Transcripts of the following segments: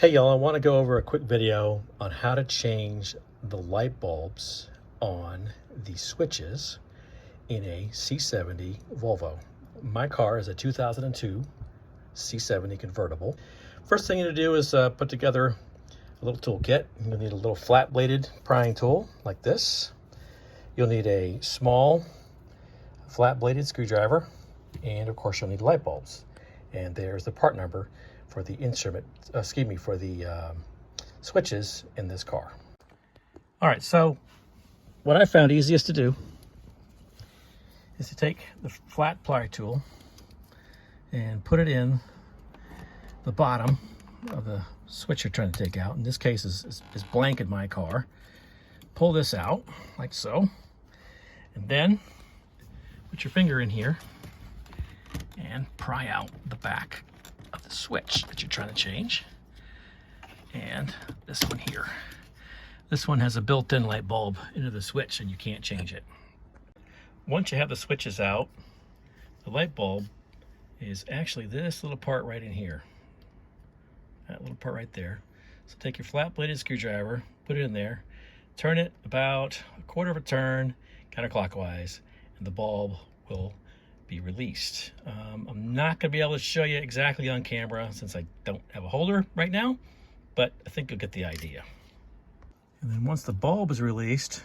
Hey y'all, I want to go over a quick video on how to change the light bulbs on the switches in a C70 Volvo. My car is a 2002 C70 convertible. First thing you need to do is put together a little toolkit. You'll need a little flat-bladed prying tool like this. You'll need a small flat-bladed screwdriver, and of course you'll need light bulbs. And there's the part number for the instrument, for the switches in this car. All right, so what I found easiest to do is to take the flat ply tool and put it in the bottom of the switch you're trying to take out. In this case is blank in my car. Pull this out like so, and then put your finger in here and pry out the back of the switch that you're trying to change. And this one here. This one has a built-in light bulb into the switch and you can't change it. Once you have the switches out, the light bulb is actually this little part right in here. That little part right there. So take your flat-bladed screwdriver, put it in there, turn it about a quarter of a turn counterclockwise, and the bulb will be released. I'm not going to be able to show you exactly on camera since I don't have a holder right now, but I think you'll get the idea. And then once the bulb is released,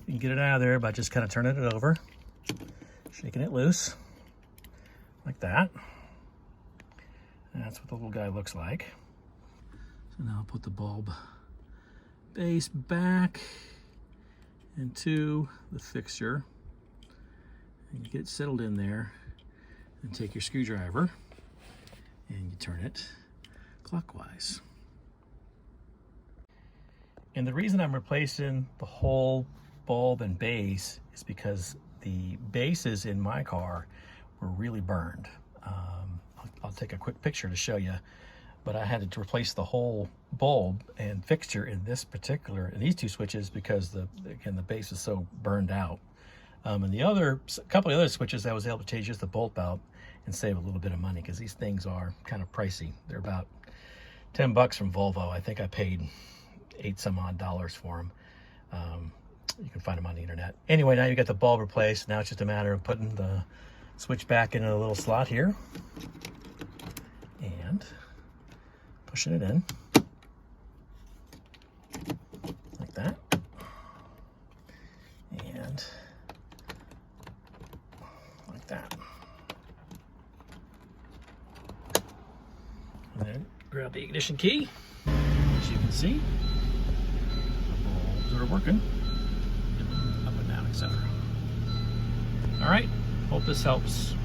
you can get it out of there by just kind of turning it over, shaking it loose like that. And that's what the little guy looks like. So now I'll put the bulb base back into the fixture. And you get it settled in there, and take your screwdriver and you turn it clockwise. And the reason I'm replacing the whole bulb and base is because the bases in my car were really burned. I'll take a quick picture to show you, but I had to replace the whole bulb and fixture in these two switches because the base is so burned out. And a couple of other switches I was able to change just the bolt out and save a little bit of money because these things are kind of pricey. They're about 10 bucks from Volvo. I think I paid $8 some odd for them. You can find them on the internet. Anyway, now you got the bulb replaced. Now it's just a matter of putting the switch back in a little slot here and pushing it in like that. And that. And then grab the ignition key. As you can see, the bulbs are working. Up and down, etc. All right, hope this helps.